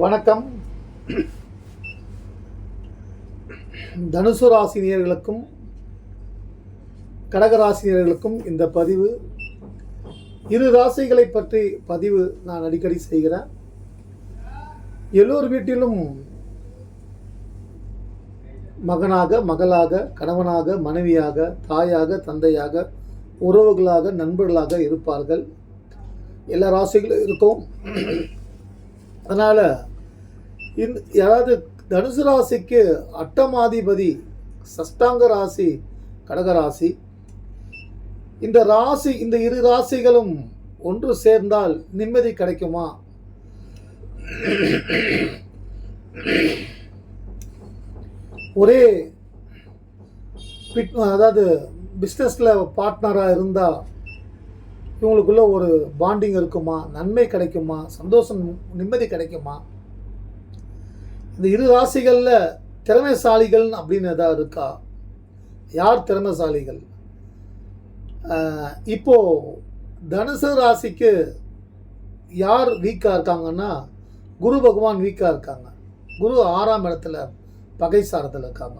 வணக்கம். தனுசு ராசினியர்களுக்கும் கடகராசினியர்களுக்கும் இந்த பதிவு இரு ராசிகளை பற்றி பதிவு நான் அடிக்கடி செய்கிறேன். எல்லோர் வீட்டிலும் மகனாக, மகளாக, கணவனாக, மனைவியாக, தாயாக, தந்தையாக, உறவுகளாக, நண்பர்களாக இருப்பார்கள். எல்லா ராசிகளும் இருக்கும். அதனால் யாராவது தனுசு ராசிக்கு அட்டமாதிபதி சஷ்டாங்க ராசி கடகராசி, இந்த இரு ராசிகளும் ஒன்று சேர்ந்தால் நிம்மதி கிடைக்குமா? ஒரே அதாவது பிஸ்னஸில் பார்ட்னராக இருந்தால் இவங்களுக்குள்ள ஒரு பாண்டிங் இருக்குமா? நன்மை கிடைக்குமா? சந்தோஷம், நிம்மதி கிடைக்குமா? இந்த இரு ராசிகளில் திறமைசாலிகள் அப்படின்னு எதாவது இருக்கா? யார் திறமைசாலிகள்? இப்போது தனுசு ராசிக்கு யார் வீக்காக இருக்காங்கன்னா, குரு பகவான் வீக்காக இருக்காங்க. குரு 6ஆம் இடத்துல பகை சாரத்தில் இருக்காங்க.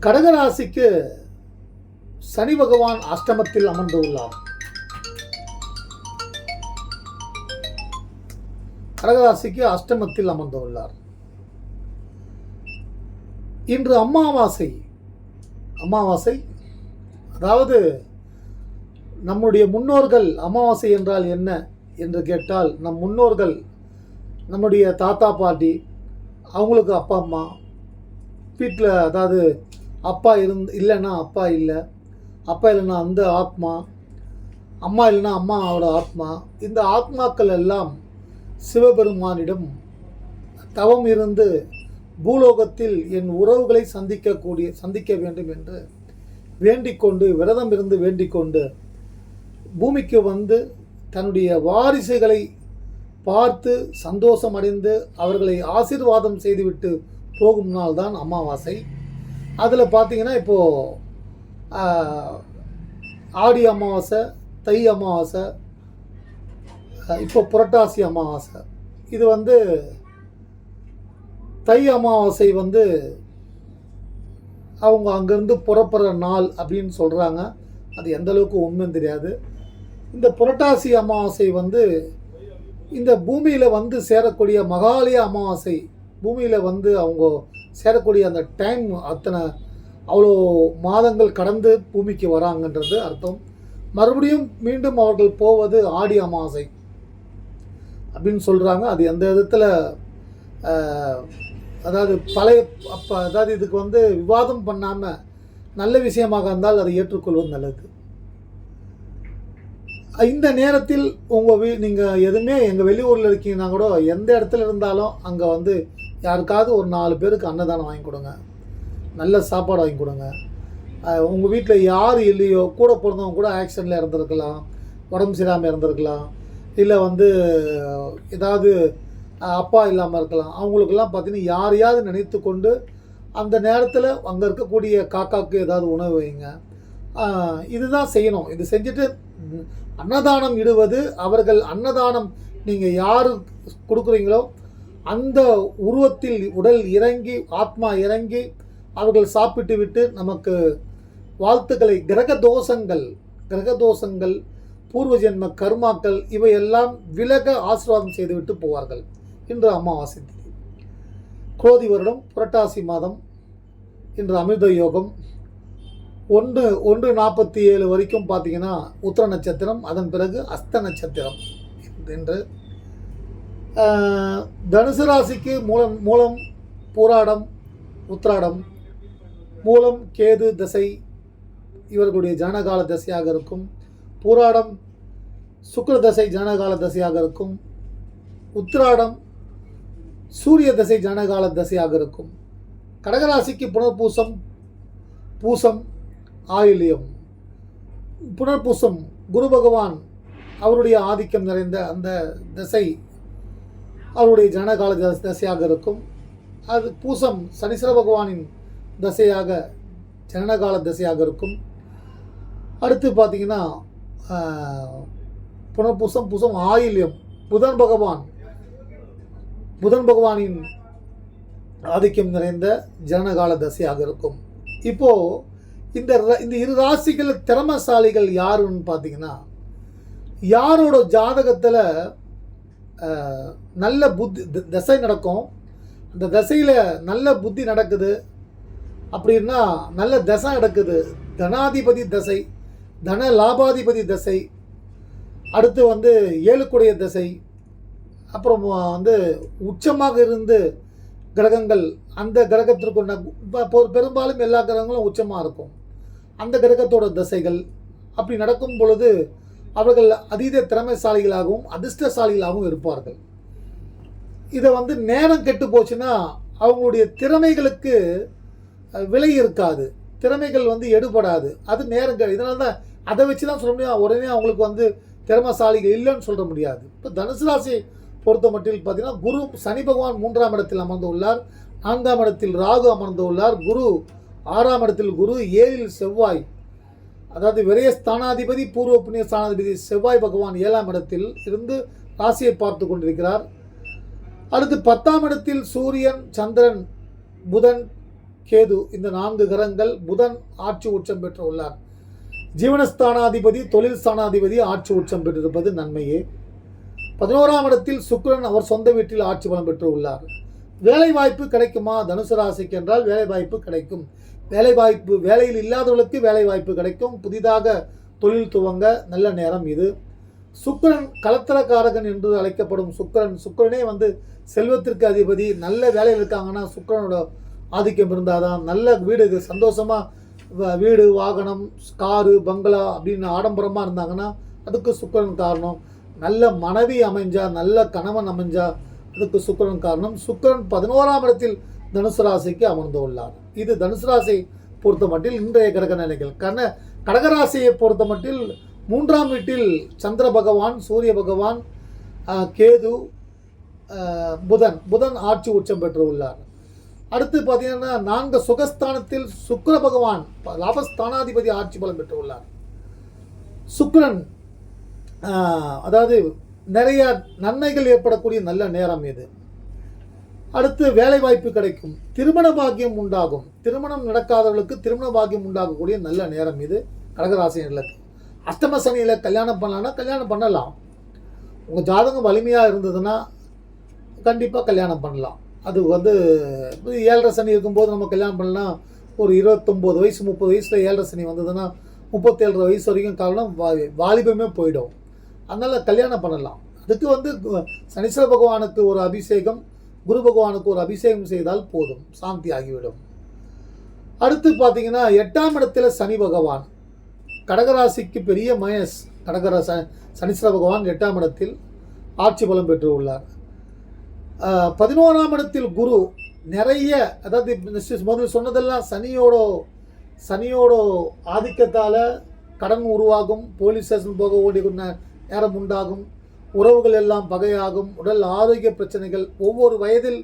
கடகராசிக்கு சனி பகவான் அஷ்டமத்தில் அமர்ந்து உள்ளார். கடகராசிக்கு அஷ்டமத்தில் அமர்ந்து உள்ளார். இன்று அமாவாசை. அதாவது நம்முடைய முன்னோர்கள், அமாவாசை என்றால் என்ன என்று கேட்டால், நம் முன்னோர்கள், நம்முடைய தாத்தா பாட்டி, அவங்களுக்கு அப்பா அம்மா வீட்டில், அதாவது அப்பா இல்லைன்னா அப்பா இல்லை, அப்பா இல்லைன்னா அந்த ஆத்மா, அம்மா இல்லைன்னா அம்மாவோட ஆத்மா, இந்த ஆத்மாக்கள் எல்லாம் சிவபெருமானிடம் தவம் இருந்து பூலோகத்தில் என் உறவுகளை சந்திக்க வேண்டும் என்று வேண்டிக்கொண்டு, விரதம் இருந்து வேண்டிக்கொண்டு பூமிக்கு வந்து தன்னுடைய வாரிசுகளை பார்த்து சந்தோஷம் அடைந்து அவர்களை ஆசீர்வாதம் செய்துவிட்டு போகும் நாள் தான் அமாவாசை. அதில் பார்த்தீங்கன்னா இப்போது ஆடி அமாவாசை, தை அமாவாசை, இப்போ புரட்டாசி அமாவாசை. இது தை அமாவாசை அவங்க அங்கேருந்து புறப்படுற நாள் அப்படின்னு சொல்கிறாங்க. அது எந்த அளவுக்கு உண்மைன்னு தெரியாது. இந்த புரட்டாசி அமாவாசை இந்த பூமியில் சேரக்கூடிய மகாலய அமாவாசை, பூமியில் அவங்க சேரக்கூடிய அந்த டைம், அத்தனை அவ்வளோ மாதங்கள் கடந்து பூமிக்கு வராங்கன்றது அர்த்தம். மறுபடியும் மீண்டும் அவர்கள் போவது ஆடி அமாவாசை அப்படின்னு சொல்கிறாங்க. அது எந்த விதத்தில், அதாவது அதாவது இதுக்கு விவாதம் பண்ணாமல் நல்ல விஷயமாக இருந்தால் அதை ஏற்றுக்கொள்வது நல்லது. இந்த நேரத்தில் நீங்கள் எதுவுமே எங்கள் வெளியூரில் இருக்கீங்கன்னா கூட, எந்த இடத்துல இருந்தாலும் அங்கே யாருக்காவது ஒரு 4 பேருக்கு அன்னதானம் வாங்கி கொடுங்க, நல்ல சாப்பாடு வாங்கி கொடுங்க. உங்கள் வீட்டில் யார் இல்லையோ, கூட பிறந்தவங்க கூட ஆக்சிடெண்ட்டில் இறந்துருக்கலாம், உடம்பு சரியாமல் இறந்துருக்கலாம், இல்லை ஏதாவது அப்பா இல்லாமல் இருக்கலாம். அவங்களுக்கெல்லாம் பார்த்தீங்கன்னா யாரையாவது நினைத்து கொண்டு அந்த நேரத்தில் அங்கே இருக்கக்கூடிய காக்காவுக்கு ஏதாவது உணவு வைங்க. இதுதான் செய்யணும். இது செஞ்சுட்டு அன்னதானம் இடுவது, அவர்கள் அன்னதானம் நீங்கள் யார் கொடுக்குறீங்களோ அந்த உருவத்தில் உடல் இறங்கி, ஆத்மா இறங்கி அவர்கள் சாப்பிட்டு விட்டு நமக்கு வாழ்த்துக்களை, கிரக தோஷங்கள், பூர்வ ஜென்ம கர்மாக்கள் இவையெல்லாம் விலக ஆசீர்வாதம் செய்துவிட்டு போவார்கள். இன்று அமாவாசை திதி, குரோதி வருடம் புரட்டாசி மாதம். இன்று அமிர்த யோகம் 1:47 வரைக்கும் பார்த்தீங்கன்னா உத்திர நட்சத்திரம், அதன் பிறகு அஸ்த நட்சத்திரம். என்று தனுசு ராசிக்கு மூலம் பூராடம், உத்திராடம், மூலம் கேது தசை இவர்களுடைய ஜனகால தசையாக இருக்கும். பூராடம் சுக்கிர தசை ஜனகால தசையாக இருக்கும். உத்திராடம் சூரிய தசை ஜனகால தசையாக இருக்கும். கடகராசிக்கு புனர்பூசம், பூசம், ஆயில்யம். புனர்பூசம் குரு பகவான் அவருடைய ஆதிக்கம் நிறைந்த அந்த தசை அவருடைய ஜனகால தசையாக இருக்கும். அது பூசம் சனீஸ்வர பகவானின் தசையாக, ஜனகால தசையாக இருக்கும். அடுத்து பார்த்தீங்கன்னா புனர்பூசம், பூசம், ஆயில்யம் புதன் பகவான் புதன் பகவானின் ஆதிக்கம் நிறைந்த ஜனனகால தசையாக இருக்கும். இப்போது இந்த இரு ராசிகள் திறமசாலிகள் யாருன்னு பார்த்தீங்கன்னா, யாரோட ஜாதகத்தில் நல்ல புத்தி தசை நடக்கும், அந்த தசையில் நல்ல புத்தி நடக்குது அப்படின்னா, நல்ல தசை நடக்குது, தனாதிபதி தசை, தன லாபாதிபதி தசை, அடுத்து வந்து ஏழுக்குடைய தசை, அப்புறம் வந்து உச்சமாக இருந்து கிரகங்கள் அந்த கிரகத்திற்கு பெரும்பாலும் எல்லா கிரகங்களும் உச்சமாக இருக்கும், அந்த கிரகத்தோட தசைகள் அப்படி நடக்கும் பொழுது அவர்கள் அதீத திறமைசாலிகளாகவும் அதிர்ஷ்டசாலிகளாகவும் இருப்பார்கள். இதை வந்து நேரம் கெட்டு போச்சுன்னா அவங்களுடைய திறமைகளுக்கு விலை இருக்காது, திறமைகள் வந்து எடுபடாது, அது நேரம் இதனால தான் அதை வச்சு தான் சொல்ல முடியும். உடனே அவங்களுக்கு வந்து திறமைசாலிகள் இல்லைன்னு சொல்ல முடியாது. இப்போ தனுசு ராசியை பொறுத்த மட்டில் பார்த்தீங்கன்னா, குரு சனி பகவான் 3ஆம் இடத்தில் அமர்ந்து உள்ளார், 4ஆம் இடத்தில் ராகு அமர்ந்து உள்ளார், குரு 6ஆம் இடத்தில், குரு 7இல் செவ்வாய், அதாவது விரய ஸ்தானாதிபதி பூர்வ புண்ணிய ஸ்தானாதிபதி செவ்வாய் பகவான் 7ஆம் இடத்தில் இருந்து ராசியை பார்த்து கொண்டிருக்கிறார். அடுத்து 10ஆம் இடத்தில் சூரியன், சந்திரன், புதன், கேது, இந்த 4 கிரகங்கள். புதன் ஆட்சி உச்சம் பெற்று உள்ளார். ஜீவனஸ்தானாதிபதி தொழில் ஸ்தானாதிபதி ஆட்சி உச்சம் பெற்றிருப்பது நன்மையே. 11ஆம் இடத்தில் சுக்கிரன் அவர் சொந்த வீட்டில் ஆட்சி பலம் பெற்று உள்ளார். வேலை வாய்ப்பு கிடைக்குமா தனுசு ராசிக்கு என்றால் வேலை வாய்ப்பு கிடைக்கும். வேலையில் இல்லாதவர்களுக்கு வேலை வாய்ப்பு கிடைக்கும். புதிதாக தொழில் துவங்க நல்ல நேரம் இது. சுக்கிரன் கலத்தரக்காரகன் என்று அழைக்கப்படும் சுக்கிரனே வந்து செல்வத்திற்கு அதிபதி. நல்ல வேலையில் இருக்காங்கன்னா சுக்கிரனோட ஆதிக்கம் இருந்தாதான் நல்ல வீடு, சந்தோஷமாக வீடு, வாகனம், காரு, பங்களா அப்படின்னு ஆடம்பரமாக இருந்தாங்கன்னா அதுக்கு சுக்கிரன் காரணம். நல்ல மனைவி அமைஞ்சா, நல்ல கணவன் அமைஞ்சா அதுக்கு சுக்கிரன் காரணம். சுக்கிரன் 11ஆம் இடத்தில் தனுசு ராசிக்கு அமர்ந்து உள்ளார். இது தனுசு ராசியை பொறுத்த மட்டில் இன்றைய கிரக நிலைகள். கடகராசியை பொறுத்த மட்டில் 3ஆம் வீட்டில் சந்திர பகவான், சூரிய பகவான், கேது, புதன் ஆட்சி உச்சம் பெற்று உள்ளார். அடுத்து பார்த்தீங்கன்னா 4 சுகஸ்தானத்தில் சுக்கிர பகவான் லாபஸ்தானாதிபதி ஆட்சி பலம் பெற்று உள்ளார். சுக்கிரன் அதாவது நிறைய நன்மைகள் ஏற்படக்கூடிய நல்ல நேரம் இது. அடுத்து வேலை வாய்ப்பு கிடைக்கும், திருமண பாக்கியம் உண்டாகும், திருமணம் நடக்காதவர்களுக்கு திருமண பாக்கியம் உண்டாகக்கூடிய நல்ல நேரம் இது கடகராசினர்களுக்கு. அஷ்டம சனியில் கல்யாணம் பண்ணலான்னா கல்யாணம் பண்ணலாம். உங்கள் ஜாதகம் வலிமையாக இருந்ததுன்னா கண்டிப்பாக கல்யாணம் பண்ணலாம். அது வந்து 7.5 சனி இருக்கும்போது நம்ம கல்யாணம் பண்ணலாம். ஒரு 29 வயசு 30 வயசில் 7.5 சனி வந்ததுன்னா 37 வயசு வரைக்கும் காரணம் வாலிபமே போயிடும். அதனால் கல்யாணம் பண்ணலாம். அதுக்கு வந்து சனீஸ்வர பகவானுக்கு ஒரு அபிஷேகம், குரு பகவானுக்கு ஒரு அபிஷேகம் செய்தால் போதும், சாந்தி ஆகிவிடும். அடுத்து பார்த்தீங்கன்னா 8ஆம் இடத்துல சனி பகவான், கடகராசிக்கு பெரிய மைனஸ். சனீஸ்வர பகவான் 8ஆம் இடத்தில் ஆட்சி பலம் பெற்று உள்ளார். 11ஆம் இடத்தில் குரு நிறைய, அதாவது முதல்ல சொன்னதெல்லாம் சனியோட ஆதிக்கத்தால் கடன் உருவாகும், போலீஸ் ஸ்டேஷன் போக ஓடிய நேரம் உண்டாகும், உறவுகள் எல்லாம் பகையாகும், உடல் ஆரோக்கிய பிரச்சனைகள் ஒவ்வொரு வயதில்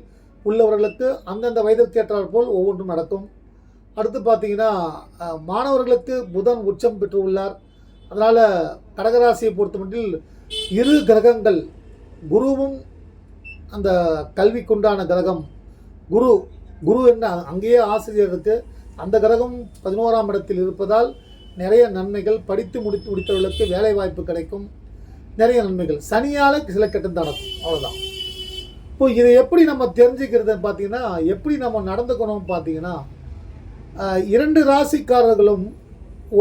உள்ளவர்களுக்கு அந்தந்த வயதிற்கேற்றாற் போல் ஒவ்வொன்றும் நடக்கும். அடுத்து பார்த்தீங்கன்னா மாணவர்களுக்கு புதன் உச்சம் பெற்று உள்ளார். அதனால் கடகராசியை பொறுத்தமட்டில் 2 கிரகங்கள், குருவும் அந்த கல்விக்குண்டான கிரகம் குரு என்ன அங்கேயே ஆசிரியர் இருக்குது, அந்த கிரகம் 11ஆம் இடத்தில் இருப்பதால் நிறைய நன்மைகள். படித்து முடித்தவர்களுக்கு வேலை வாய்ப்பு கிடைக்கும், நிறைய நன்மைகள். சனியால் சில கெட்டது நடக்கும், அவ்வளோதான். இப்போ இதை எப்படி நம்ம தெரிஞ்சுக்கிறதுன்னு பார்த்தீங்கன்னா, எப்படி நம்ம நடந்துக்கணும்னு பார்த்தீங்கன்னா, 2 ராசிக்காரர்களும்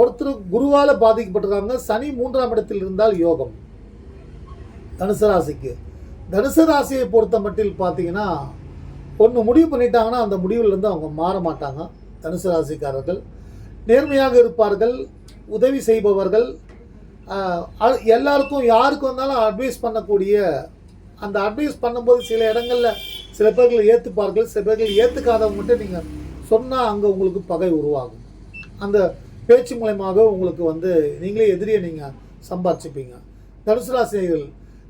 ஒருத்தர் குருவால் பாதிக்கப்பட்டிருக்காங்க. சனி 3ஆம் இடத்தில் இருந்தால் யோகம். தனுசு ராசியை பொறுத்த மட்டில் பார்த்தீங்கன்னா, ஒன்று முடிவு பண்ணிட்டாங்கன்னா அந்த முடிவிலிருந்து அவங்க மாற மாட்டாங்க. தனுசு ராசிக்காரர்கள் நேர்மையாக இருப்பார்கள், உதவி செய்பவர்கள், எல்லாருக்கும் யாருக்கு வந்தாலும் அட்வைஸ் பண்ணக்கூடிய, அந்த அட்வைஸ் பண்ணும்போது சில இடங்களில் சில பேர்கள் ஏற்றுப்பார்கள், சில பேர்கள் ஏற்றுக்காதவங்ககிட்ட நீங்கள் சொன்னால் அங்கே உங்களுக்கு பகை உருவாகும். அந்த பேச்சு மூலமாக உங்களுக்கு வந்து நீங்களே எதிரியை நீங்கள் சம்பாதிச்சுப்பீங்க. தனுசு ராசிகள்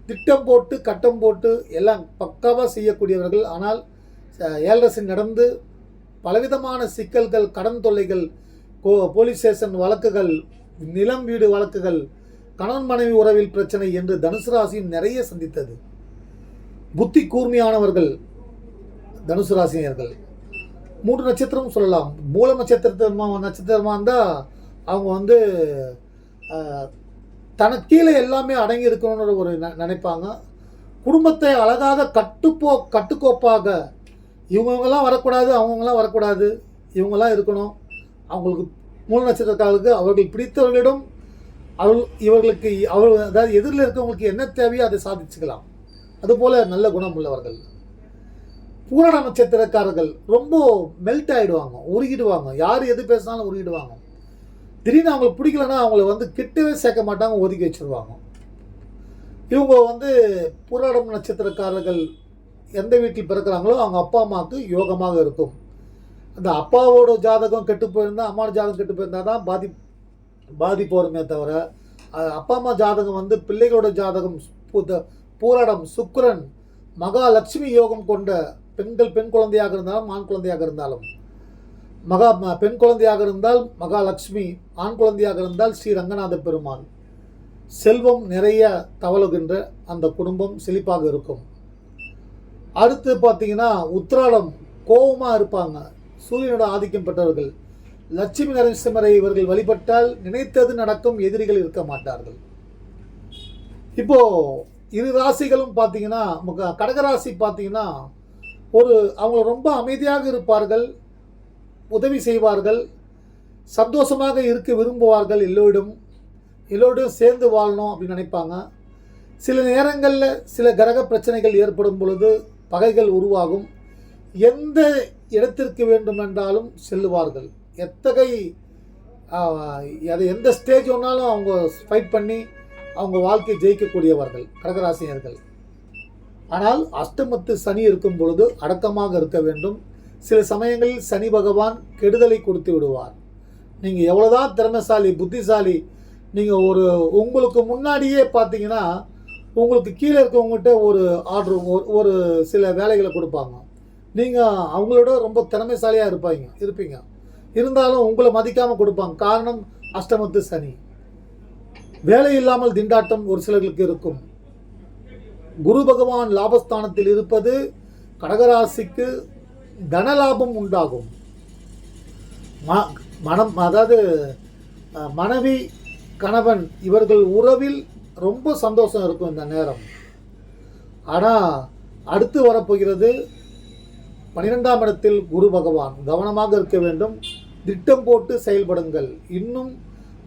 திட்டம் போட்டு கட்டம் போட்டு எல்லாம் பக்காவாக செய்யக்கூடியவர்கள். ஆனால் 7.5 சனி நடந்து பலவிதமான சிக்கல்கள், கடன் தொல்லைகள், போலீஸ் ஸ்டேஷன் வழக்குகள், நிலம் வீடு வழக்குகள், கணவன் மனைவி உறவில் பிரச்சனை என்று தனுசு ராசியும் நிறைய சந்தித்தது. புத்தி கூர்மையானவர்கள் தனுசு ராசினியர்கள். 3 நட்சத்திரம் சொல்லலாம். மூல நட்சத்திரமாக இருந்தால் அவங்க வந்து தனக்கு கீழே எல்லாமே அடங்கி இருக்கணும்னு ஒரு நினைப்பாங்க. குடும்பத்தை அழகாக கட்டுக்கோப்பாக இவங்கெல்லாம் வரக்கூடாது, அவங்களாம் வரக்கூடாது, இவங்கெல்லாம் இருக்கணும். அவங்களுக்கு மூல நட்சத்திரக்காரர்களுக்கு அவர்கள் பிடித்தவர்களிடம் இவர்களுக்கு அதாவது எதிரில் இருக்கவங்களுக்கு என்ன தேவையோ அதை சாதிச்சுக்கலாம். அதுபோல் நல்ல குணம் உள்ளவர்கள். பூரண நட்சத்திரக்காரர்கள் ரொம்ப மெல்ட் ஆகிடுவாங்க, உருகிடுவாங்க. யார் எது பேசினாலும் உருகிடுவாங்க. திடீர்னு அவங்களுக்கு பிடிக்கலன்னா அவங்கள வந்து கிட்டவே சேர்க்க மாட்டாங்க, ஒதுக்கி வச்சுருவாங்க. இவங்க வந்து பூராடம் நட்சத்திரக்காரர்கள் எந்த வீட்டில் பிறக்கிறாங்களோ அவங்க அப்பா அம்மாவுக்கு யோகமாக இருக்கும். அந்த அப்பாவோட ஜாதகம் கெட்டு போயிருந்தால், அம்மாவோட ஜாதகம் கெட்டு போயிருந்தால் தான் பாதிப்பு வருமே தவிர, அப்பா அம்மா ஜாதகம் வந்து பிள்ளைகளோட ஜாதகம் பூராடம் சுக்கிரன் மகாலட்சுமி யோகம் கொண்ட பெண் குழந்தையாக இருந்தாலும் ஆண் குழந்தையாக இருந்தாலும், பெண் குழந்தையாக இருந்தால் மகாலட்சுமி, ஆண் குழந்தையாக இருந்தால் ஸ்ரீ ரங்கநாத பெருமாள், செல்வம் நிறைய தவழுகின்ற அந்த குடும்பம் செழிப்பாக இருக்கும். அடுத்து பார்த்தீங்கன்னா உத்திராடம் கோபமாக இருப்பாங்க, சூரியனோட ஆதிக்கம் பெற்றவர்கள். லட்சுமி நரசிம்மரை இவர்கள் வழிபட்டால் நினைத்தது நடக்கும், எதிரிகள் இருக்க மாட்டார்கள். இப்போ இரு ராசிகளும் பார்த்தீங்கன்னா, கடகராசி பார்த்தீங்கன்னா அவங்க ரொம்ப அமைதியாக இருப்பார்கள், உதவி செய்வார்கள், சந்தோஷமாக இருக்க விரும்புவார்கள், எல்லோரும் சேர்ந்து வாழணும் அப்படின்னு நினைப்பாங்க. சில நேரங்களில் சில கிரக பிரச்சனைகள் ஏற்படும் பொழுது பகைகள் உருவாகும். எந்த இடத்திற்கு வேண்டுமென்றாலும் செல்லுவார்கள். எந்த ஸ்டேஜ் ஒன்றாலும் அவங்க ஃபைட் பண்ணி அவங்க வாழ்க்கையை ஜெயிக்கக்கூடியவர்கள் கடகராசினியர்கள். ஆனால் அஷ்டமத்து சனி இருக்கும் பொழுது அடக்கமாக இருக்க வேண்டும். சில சமயங்களில் சனி பகவான் கெடுதலை கொடுத்து விடுவார். நீங்கள் எவ்வளோதான் திறமைசாலி, புத்திசாலி, நீங்கள் உங்களுக்கு முன்னாடியே பார்த்தீங்கன்னா உங்களுக்கு கீழே இருக்கவங்ககிட்ட ஒரு ஆர்டர், ஒரு சில வேலைகளை கொடுப்பாங்க. நீங்கள் அவங்களோட ரொம்ப திறமைசாலியாக இருப்பீங்க. இருந்தாலும் உங்களை மதிக்காமல் கொடுப்பாங்க. காரணம் அஷ்டமத்து சனி. வேலை இல்லாமல் திண்டாட்டம் ஒரு சிலர்களுக்கு இருக்கும். குரு பகவான் லாபஸ்தானத்தில் இருப்பது கடகராசிக்கு தனலாபம் உண்டாகும். அதாவது மனைவி கணவன் இவர்கள் உறவில் ரொம்ப சந்தோஷம் இருக்கும் இந்த நேரம். ஆனால் அடுத்து வரப்போகிறது 12ஆம் இடத்தில் குரு பகவான். கவனமாக இருக்க வேண்டும், திட்டம் போட்டு செயல்படுங்கள். இன்னும்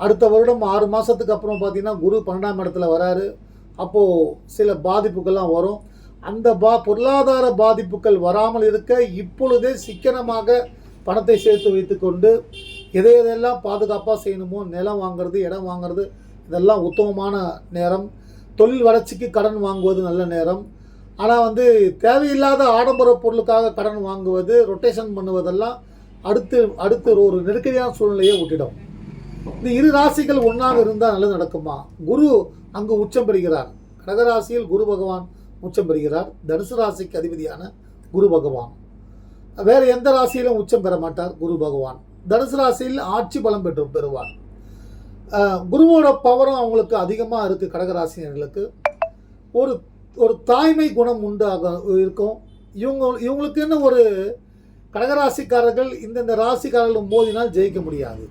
அடுத்த வருடம் 6 மாதத்துக்கு அப்புறம் பார்த்தீங்கன்னா குரு 12ஆம் இடத்துல வராரு. அப்போது சில பாதிப்புகள்லாம் வரும். அந்த பொருளாதார பாதிப்புகள் வராமல் இருக்க இப்பொழுதே சிக்கனமாக பணத்தை சேர்த்து வைத்து கொண்டு எதையெல்லாம் பாதுகாப்பாக செய்யணுமோ, நிலம் வாங்கிறது, இடம் வாங்கிறது, இதெல்லாம் உத்தமமான நேரம். தொழில் வளர்ச்சிக்கு கடன் வாங்குவது நல்ல நேரம். ஆனால் வந்து தேவையில்லாத ஆடம்பர பொருளுக்காக கடன் வாங்குவது, ரொட்டேஷன் பண்ணுவதெல்லாம் அடுத்து ஒரு நெருக்கடியான சூழ்நிலையை விட்டுடும். இந்த இரு ராசிகள் ஒன்றாக இருந்தால் நல்லது நடக்குமா? குரு அங்கு உச்சம் பெறுகிறார். கடகராசியில் குரு பகவான் உச்சம் பெறுகிறார். தனுசு ராசிக்கு அதிபதியான குரு பகவான். வேறு எந்த ராசியிலும் உச்சம் பெற மாட்டார் குரு பகவான். தனுசு ராசியில் ஆட்சி பலம் பெறுவார். குருவோட பவரும் அவங்களுக்கு அதிகமாக இருக்குது. கடகராசினர்களுக்கு ஒரு தாய்மை குணம் உண்டாக இருக்கும். இவங்களுக்கு என்ன, ஒரு கடகராசிக்காரர்கள் இந்தந்த ராசிக்காரர்கள் மோதினால் ஜெயிக்க முடியாது.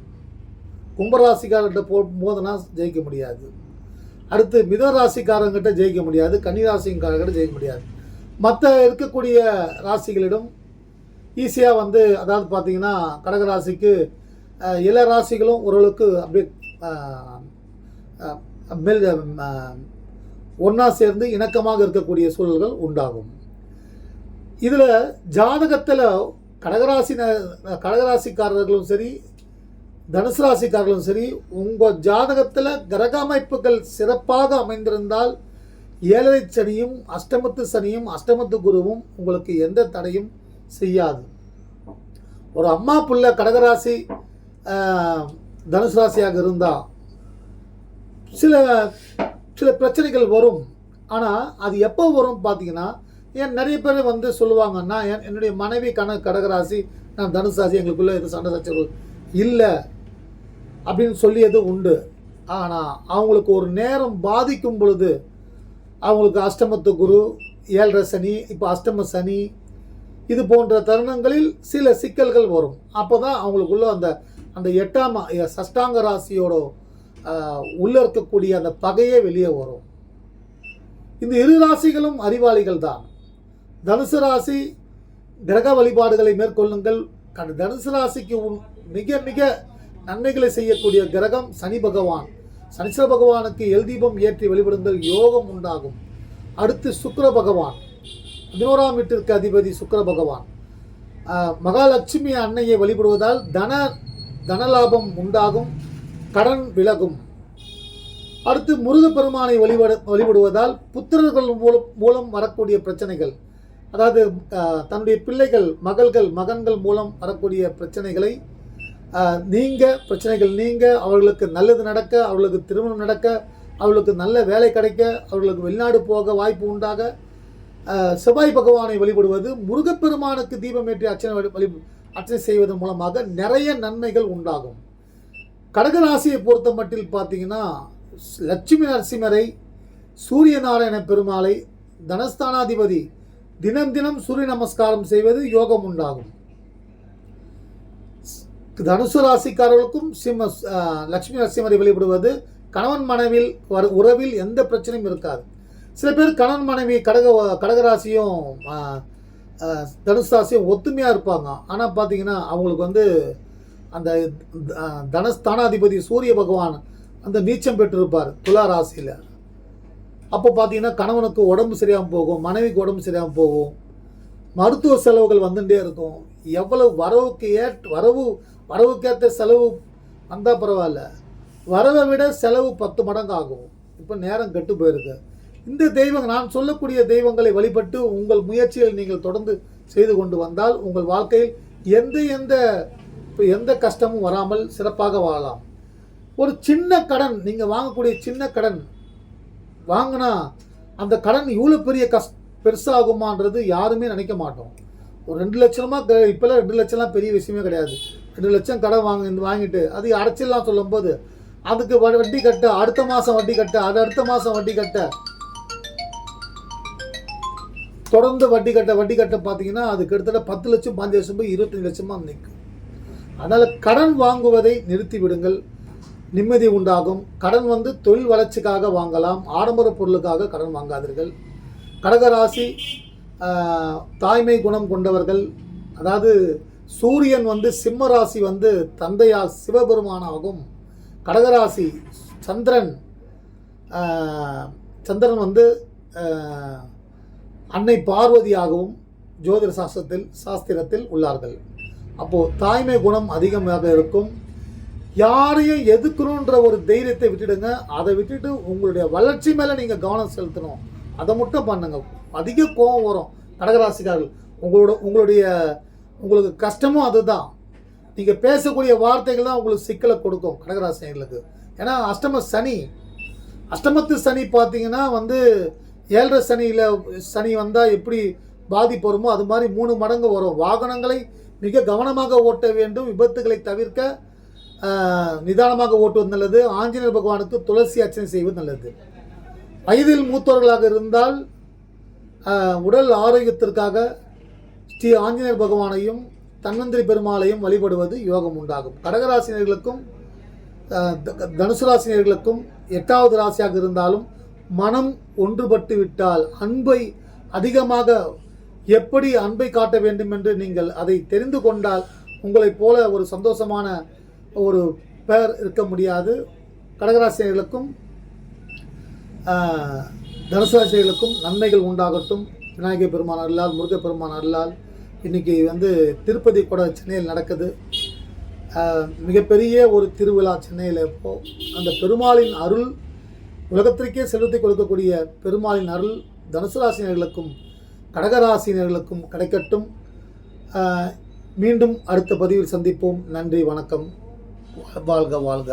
கும்பராசிக்காரர்கிட்ட மோதினா ஜெயிக்க முடியாது. அடுத்து மித ராசிக்காரங்கிட்ட ஜெயிக்க முடியாது. கன்னிராசிக்காரர்கிட்ட ஜெயிக்க முடியாது. மற்ற இருக்கக்கூடிய ராசிகளிடம் ஈஸியாக அதாவது பார்த்தீங்கன்னா கடகராசிக்கு எல்லா ராசிகளும் ஓரளவுக்கு அப்படியே ஒன்றா சேர்ந்து இணக்கமாக இருக்கக்கூடிய சூழல்கள் உண்டாகும். இதில் ஜாதகத்தில் கடகராசிக்காரர்களும் சரி, தனுசு ராசிக்காரர்களும் சரி, உங்கள் ஜாதகத்தில் கிரக அமைப்புகள் சிறப்பாக அமைந்திருந்தால் 7 சனியும் அஷ்டமத்து சனியும் அஷ்டமத்து குருவும் உங்களுக்கு எந்த தடையும் செய்யாது. ஒரு அம்மா புள்ள கடகராசி தனுசு ராசியாக இருந்தால் சில பிரச்சனைகள் வரும். ஆனால் அது எப்போ வரும் பார்த்தீங்கன்னா, நிறைய பேர் சொல்லுவாங்கன்னா, என்னுடைய மனைவி கடகராசி, நான் தனுசு ராசி, எங்களுக்குள்ளே எதுவும் சண்டை சச்சரவு இல்லை அப்படின்னு சொல்லியது உண்டு. ஆனால் அவங்களுக்கு ஒரு நேரம் பாதிக்கும் பொழுது அவங்களுக்கு அஷ்டமத்து குரு ஏழரை சனி, இப்போ அஷ்டம சனி, இது போன்ற தருணங்களில் சில சிக்கல்கள் வரும். அப்போ தான் அவங்களுக்குள்ள அந்த அந்த 8ஆம் சஷ்டாங்க ராசியோட உள்ளே இருக்கக்கூடிய அந்த பகையே வெளியே வரும். இந்த இரு ராசிகளும் அறிவாளிகள் தான். தனுசு ராசி கிரக வழிபாடுகளை மேற்கொள்ளுங்கள். தனுசு ராசிக்கு மிக மிக நன்மைகளை செய்யக்கூடிய கிரகம் சனி பகவான். சனீஸ்வர பகவானுக்கு எல் தீபம் ஏற்றி வழிபடுங்கள், யோகம் உண்டாகும். அடுத்து சுக்கிர பகவான், 11ஆம் வீட்டிற்கு அதிபதி சுக்கிர பகவான். மகாலட்சுமி அன்னையை வழிபடுவதால் தனலாபம் உண்டாகும், கடன் விலகும். அடுத்து முருகப்பெருமானை வழிபடுவதால் புத்திரர்கள் மூலம் வரக்கூடிய பிரச்சனைகள், அதாவது தன்னுடைய பிள்ளைகள், மகன்கள் மூலம் வரக்கூடிய பிரச்சனைகளை நீங்க அவர்களுக்கு நல்லது நடக்க, அவர்களுக்கு திருமணம் நடக்க, அவர்களுக்கு நல்ல வேலை கிடைக்க, அவர்களுக்கு வெளிநாடு போக வாய்ப்பு உண்டாக செவ்வாய் பகவானை வழிபடுவது, முருகப்பெருமானுக்கு தீபமேற்றி அர்ச்சனை செய்வதன் மூலமாக நிறைய நன்மைகள் உண்டாகும். கடகராசியை பொறுத்த மட்டில் பார்த்தீங்கன்னா லட்சுமி நரசிம்மரை, சூரிய நாராயண பெருமாளை, தனஸ்தானாதிபதி தினம் சூரிய நமஸ்காரம் செய்வது யோகம் உண்டாகும். தனுசு ராசிக்காரர்களுக்கும் லட்சுமி நரசிம்மரை வழிபடுவது கணவன் மனைவில் உறவில் எந்த பிரச்சனையும் இருக்காது. சில பேர் கணவன் மனைவி கடகராசியும் தனுசு ராசியும் ஒத்துமையாக இருப்பாங்க. ஆனால் பார்த்தீங்கன்னா அவங்களுக்கு அந்த தனஸ்தானாதிபதி சூரிய பகவான் அந்த நீச்சம் பெற்றிருப்பார் துலா ராசியில். அப்போ பார்த்தீங்கன்னா கணவனுக்கு உடம்பு சரியாமல் போகும், மனைவிக்கு உடம்பு சரியாமல் போகும், மருத்துவ செலவுகள் வந்துட்டே இருக்கும். எவ்வளவு வரவுக்கேற்ற செலவு வந்தால் பரவாயில்ல, வரவை விட செலவு 10 மடங்கு ஆகும். இப்போ நேரம் கெட்டு போயிருக்கு. இந்த நான் சொல்லக்கூடிய தெய்வங்களை வழிபட்டு உங்கள் முயற்சியில் நீங்கள் தொடர்ந்து செய்து கொண்டு வந்தால் உங்கள் வாழ்க்கையில் எந்த கஷ்டமும் வராமல் சிறப்பாக வாழலாம். ஒரு சின்ன கடன், நீங்கள் வாங்கக்கூடிய சின்ன கடன் வாங்கினா அந்த கடன் இவ்வளோ பெருசாகுமான்றது யாருமே நினைக்க மாட்டோம். ஒரு 2 லட்சமா இப்போல்லாம் 2 லட்சம்லாம் பெரிய விஷயமே கிடையாது. 2 லட்சம் கடன் வாங்கிட்டு அது அடைச்சிடலாம் சொல்லும்போது அதுக்கு வட்டி கட்ட, அடுத்த மாதம் வட்டி கட்ட, அடுத்த மாதம் வட்டி கட்ட, தொடர்ந்து வட்டி கட்ட பார்த்தீங்கன்னா அது கிட்டத்தட்ட 10 லட்சம் 5 லட்சம் போய் 25 லட்சமாக நிற்கும். அதனால் கடன் வாங்குவதை நிறுத்தி விடுங்கள், நிம்மதி உண்டாகும். கடன் தொழில் வளர்ச்சிக்காக வாங்கலாம், ஆடம்பர பொருளுக்காக கடன் வாங்காதீர்கள். கடகராசி தாய்மை குணம் கொண்டவர்கள். அதாவது சூரியன் சிம்ம ராசி தந்தையால் சிவபெருமானாகும். கடகராசி சந்திரன் அன்னை பார்வதியாகவும் ஜோதிட சாஸ்திரத்தில் உள்ளார்கள். அப்போது தாய்மை குணம் அதிகமாக இருக்கும். யாரையும் எதுக்கணுன்ற ஒரு தைரியத்தை விட்டுடுங்க. அதை விட்டுட்டு உங்களுடைய வளர்ச்சி மேலே நீங்கள் கவனம் செலுத்தணும். அதை மட்டும் பண்ணுங்க. அதிக கோபம் வரும் கடகராசிக்காரர்கள். உங்களுக்கு கஷ்டமும் அதுதான். நீங்கள் பேசக்கூடிய வார்த்தைகள் தான் உங்களுக்கு சிக்கலை கொடுக்கும் கடகராசிகளுக்கு. ஏன்னா அஷ்டமத்து சனி பார்த்தீங்கன்னா 7.5 சனி வந்தால் எப்படி பாதிப்பு வருமோ அது மாதிரி 3 மடங்கு வரும். வாகனங்களை மிக கவனமாக ஓட்ட வேண்டும். விபத்துகளை தவிர்க்க நிதானமாக ஓட்டுவது நல்லது. ஆஞ்சநேயர் பகவானுக்கு துளசி அர்ச்சனை செய்வது நல்லது. வயதில் மூத்தவர்களாக இருந்தால் உடல் ஆரோக்கியத்திற்காக ஸ்ரீ ஆஞ்சநேயர் பகவானையும் தன்வந்திரி பெருமாளையும் வழிபடுவது யோகம் உண்டாகும். கடகராசினியர்களுக்கும் தனுசு ராசினியர்களுக்கும் 8வது ராசியாக இருந்தாலும் மனம் ஒன்றுபட்டு விட்டால் எப்படி அன்பை காட்ட வேண்டும் என்று நீங்கள் அதை தெரிந்து கொண்டால் உங்களைப் போல ஒரு சந்தோஷமான ஒரு பெயர் இருக்க முடியாது. கடகராசினியர்களுக்கும் தனுசு ராசிகளுக்கும் நன்மைகள் உண்டாகட்டும். விநாயகர் பெருமான் அருளால், முருகப்பெருமான் அருளால் இன்றைக்கி திருப்பதி கூட சென்னையில் நடக்குது. மிகப்பெரிய ஒரு திருவிழா சென்னையில். இப்போது அந்த பெருமாளின் அருள், உலகத்திற்கே செல்வத்தை கொடுக்கக்கூடிய பெருமாளின் அருள் தனுசு ராசினியர்களுக்கும் கடகராசினியர்களுக்கும் கிடைக்கட்டும். மீண்டும் அடுத்த பதிவில் சந்திப்போம். நன்றி, வணக்கம், வாழ்க வாழ்க.